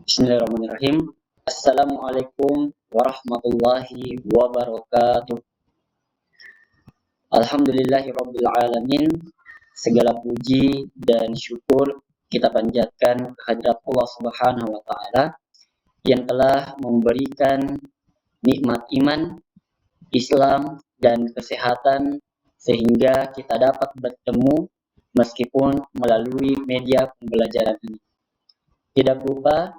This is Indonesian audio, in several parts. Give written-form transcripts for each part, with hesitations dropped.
Bismillahirrahmanirrahim. Assalamualaikum warahmatullahi wabarakatuh. Alhamdulillahirabbil alamin. Segala puji dan syukur kita panjatkan kehadirat Allah Subhanahu wa taala yang telah memberikan nikmat iman, Islam dan kesehatan sehingga kita dapat bertemu meskipun melalui media pembelajaran ini. Tidak lupa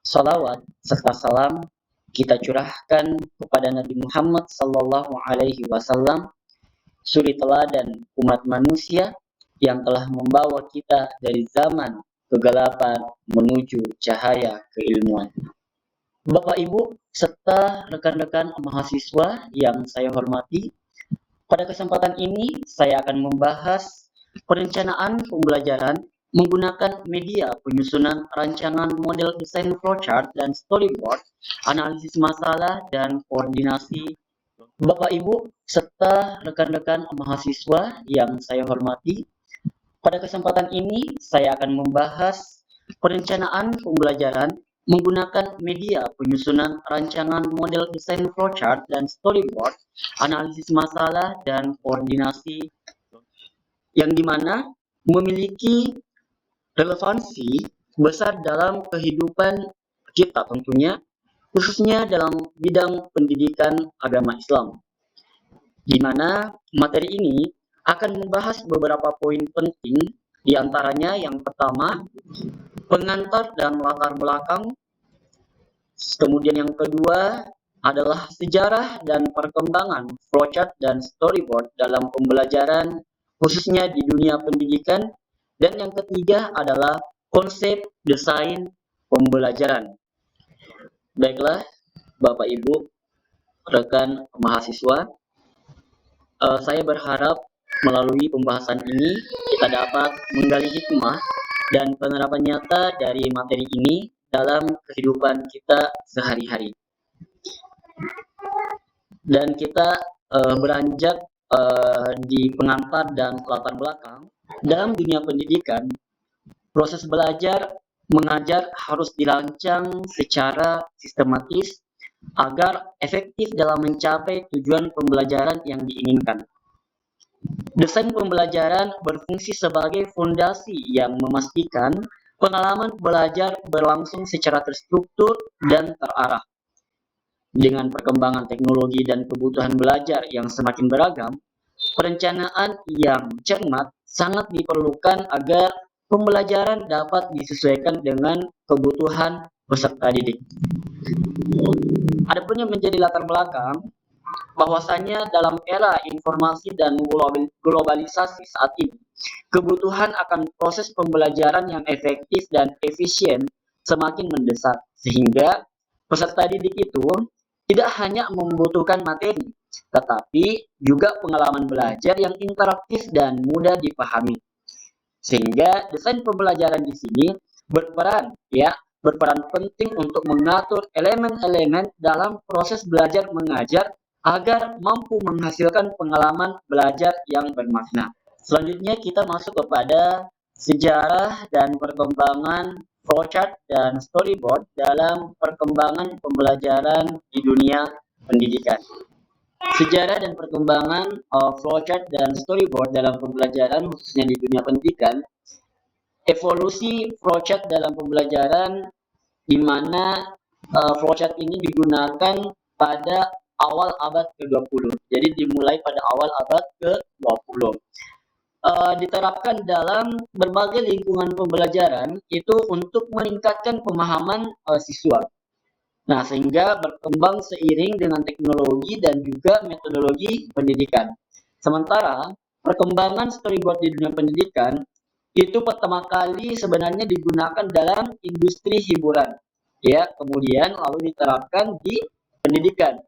salawat serta salam kita curahkan kepada Nabi Muhammad Sallallahu Alaihi Wasallam, suri teladan umat manusia yang telah membawa kita dari zaman kegelapan menuju cahaya keilmuan. Bapak Ibu serta rekan-rekan mahasiswa yang saya hormati, pada kesempatan ini saya akan membahas perencanaan pembelajaran menggunakan media penyusunan rancangan model desain flowchart dan storyboard, analisis masalah, dan koordinasi. Bapak Ibu serta rekan-rekan mahasiswa yang saya hormati, pada kesempatan ini saya akan membahas perencanaan pembelajaran menggunakan media penyusunan rancangan model desain flowchart dan storyboard, analisis masalah, dan koordinasi, yang dimana memiliki relevansi besar dalam kehidupan kita tentunya, khususnya dalam bidang pendidikan agama Islam, di mana materi ini akan membahas beberapa poin penting, di antaranya yang pertama, pengantar dan latar belakang, kemudian yang kedua adalah sejarah dan perkembangan flowchart dan storyboard dalam pembelajaran khususnya di dunia pendidikan, dan yang ketiga adalah konsep desain pembelajaran. Baiklah, Bapak Ibu, rekan mahasiswa, saya berharap melalui pembahasan ini kita dapat menggali hikmah dan penerapan nyata dari materi ini dalam kehidupan kita sehari-hari. Dan kita beranjak di pengantar dan latar belakang. Dalam dunia pendidikan, proses belajar mengajar harus dirancang secara sistematis agar efektif dalam mencapai tujuan pembelajaran yang diinginkan. Desain pembelajaran berfungsi sebagai fondasi yang memastikan pengalaman belajar berlangsung secara terstruktur dan terarah. Dengan perkembangan teknologi dan kebutuhan belajar yang semakin beragam, perencanaan yang cermat sangat diperlukan agar pembelajaran dapat disesuaikan dengan kebutuhan peserta didik. Adapun yang menjadi latar belakang, bahwasanya dalam era informasi dan globalisasi saat ini, kebutuhan akan proses pembelajaran yang efektif dan efisien semakin mendesak, sehingga peserta didik itu tidak hanya membutuhkan materi, tetapi juga pengalaman belajar yang interaktif dan mudah dipahami. Sehingga desain pembelajaran di sini berperan penting untuk mengatur elemen-elemen dalam proses belajar mengajar agar mampu menghasilkan pengalaman belajar yang bermakna. Selanjutnya kita masuk kepada sejarah dan perkembangan flowchart dan storyboard dalam perkembangan pembelajaran di dunia pendidikan. Sejarah dan perkembangan flowchart dan storyboard dalam pembelajaran khususnya di dunia pendidikan. Evolusi flowchart dalam pembelajaran, di mana flowchart ini digunakan pada awal abad ke-20. Jadi dimulai pada awal abad ke-20. Diterapkan dalam berbagai lingkungan pembelajaran itu untuk meningkatkan pemahaman siswa. Nah, sehingga berkembang seiring dengan teknologi dan juga metodologi pendidikan. Sementara perkembangan storyboard di dunia pendidikan itu pertama kali sebenarnya digunakan dalam industri hiburan, ya, kemudian lalu diterapkan di pendidikan.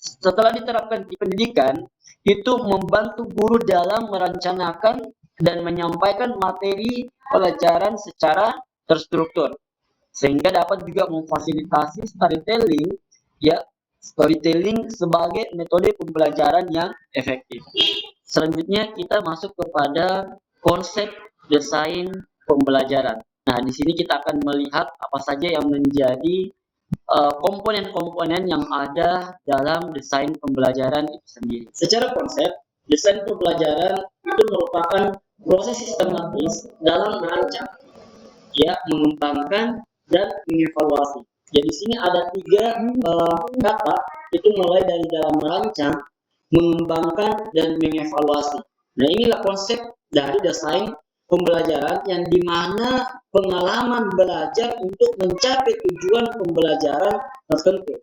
Setelah diterapkan di pendidikan, itu membantu guru dalam merencanakan dan menyampaikan materi pelajaran secara terstruktur, sehingga dapat juga memfasilitasi storytelling sebagai metode pembelajaran yang efektif. Selanjutnya kita masuk kepada konsep desain pembelajaran. Nah, di sini kita akan melihat apa saja yang menjadi komponen-komponen yang ada dalam desain pembelajaran itu sendiri. Secara konsep, desain pembelajaran itu merupakan proses sistematis dalam merancang, ya, mengembangkan dan mengevaluasi. Jadi di sini ada tiga kata, itu mulai dari dalam merancang, mengembangkan dan mengevaluasi. Nah, inilah konsep dari desain pembelajaran yang dimana pengalaman belajar untuk mencapai tujuan pembelajaran tertentu.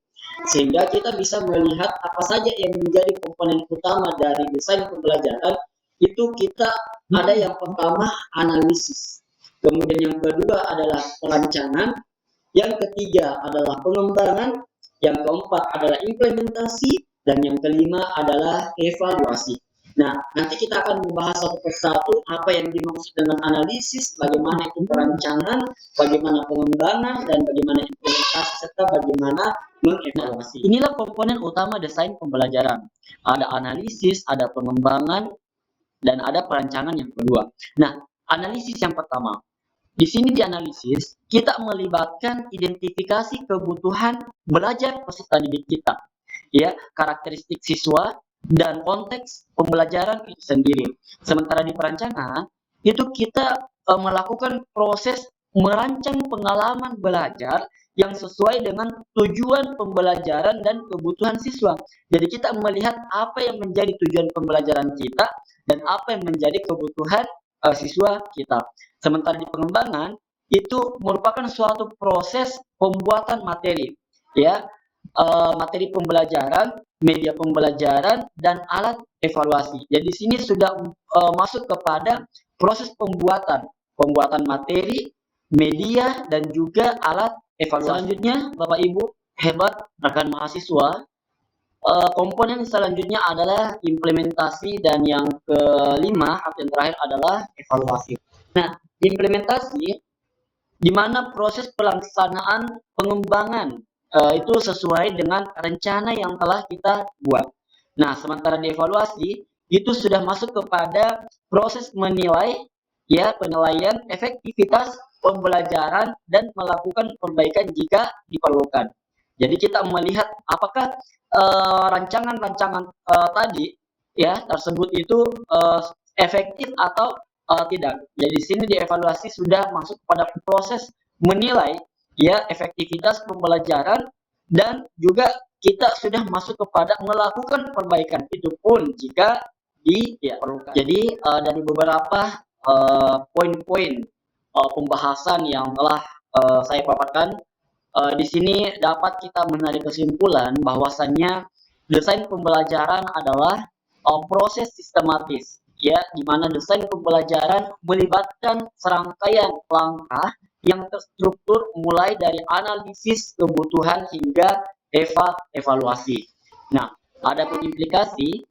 Sehingga kita bisa melihat apa saja yang menjadi komponen utama dari desain pembelajaran. Itu kita ada yang pertama analisis, kemudian yang kedua adalah perancangan, yang ketiga adalah pengembangan, yang keempat adalah implementasi, dan yang kelima adalah evaluasi. Nah, nanti kita akan membahas satu persatu apa yang dimaksud dengan analisis, bagaimana itu perancangan, bagaimana pengembangan, dan bagaimana implementasi, serta bagaimana mengevaluasi. Inilah komponen utama desain pembelajaran. Ada analisis, ada pengembangan, dan ada perancangan yang kedua. Nah, analisis yang pertama. Di sini di analisis, kita melibatkan identifikasi kebutuhan belajar peserta didik kita, ya, karakteristik siswa dan konteks pembelajaran itu sendiri. Sementara di perancangan, itu kita melakukan proses merancang pengalaman belajar yang sesuai dengan tujuan pembelajaran dan kebutuhan siswa. Jadi kita melihat apa yang menjadi tujuan pembelajaran kita dan apa yang menjadi kebutuhan siswa kita. Sementara di pengembangan itu merupakan suatu proses pembuatan materi, ya, materi pembelajaran, media pembelajaran, dan alat evaluasi. Jadi di sini sudah masuk kepada proses pembuatan materi, media, dan juga alat evaluasi. Selanjutnya, Bapak Ibu hebat rekan mahasiswa, komponen selanjutnya adalah implementasi, dan yang kelima atau yang terakhir adalah evaluasi. Nah, implementasi di mana proses pelaksanaan pengembangan itu sesuai dengan rencana yang telah kita buat. Nah, sementara di evaluasi itu sudah masuk kepada proses menilai, ya, penilaian efektivitas pembelajaran dan melakukan perbaikan jika diperlukan. Jadi kita melihat apakah rancangan-rancangan tadi, ya, tersebut itu efektif atau tidak. Jadi di sini dievaluasi sudah masuk pada proses menilai, ya, efektivitas pembelajaran, dan juga kita sudah masuk kepada melakukan perbaikan, itu pun jika diperlukan. Jadi dari beberapa poin-poin pembahasan yang telah saya paparkan, di sini dapat kita menarik kesimpulan bahwasannya desain pembelajaran adalah proses sistematis, ya, di mana desain pembelajaran melibatkan serangkaian langkah yang terstruktur mulai dari analisis kebutuhan hingga evaluasi. Nah, ada implikasi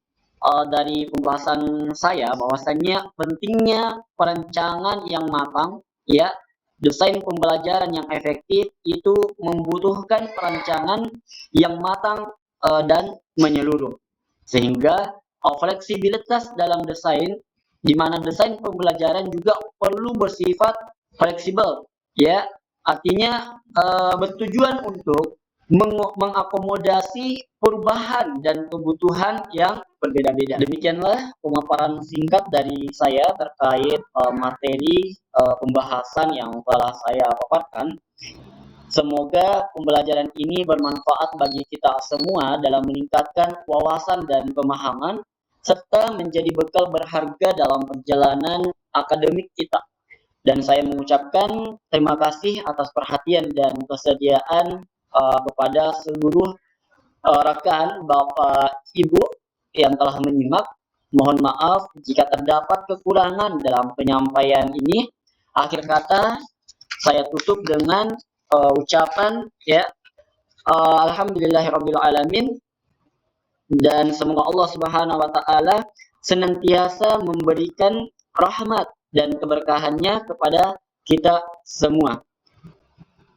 dari pembahasan saya bahwasannya pentingnya perencanaan yang matang, ya. Desain pembelajaran yang efektif itu membutuhkan perancangan yang matang dan menyeluruh. Sehingga fleksibilitas dalam desain, di mana desain pembelajaran juga perlu bersifat fleksibel, ya. Artinya bertujuan untuk mengakomodasi perubahan dan kebutuhan yang berbeda-beda. Demikianlah pemaparan singkat dari saya terkait materi pembahasan yang telah saya paparkan. Semoga pembelajaran ini bermanfaat bagi kita semua dalam meningkatkan wawasan dan pemahaman, serta menjadi bekal berharga dalam perjalanan akademik kita. Dan saya mengucapkan terima kasih atas perhatian dan kesediaan kepada seluruh rekan Bapak Ibu yang telah menyimak. Mohon maaf jika terdapat kekurangan dalam penyampaian ini. Akhir kata saya tutup dengan ucapan, ya, alhamdulillahirabbil alamin, dan semoga Allah Subhanahu wa taala senantiasa memberikan rahmat dan keberkahannya kepada kita semua.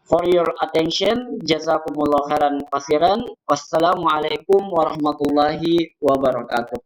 For your attention, jazakumullah khairan kasiran. Wassalamualaikum warahmatullahi wabarakatuh.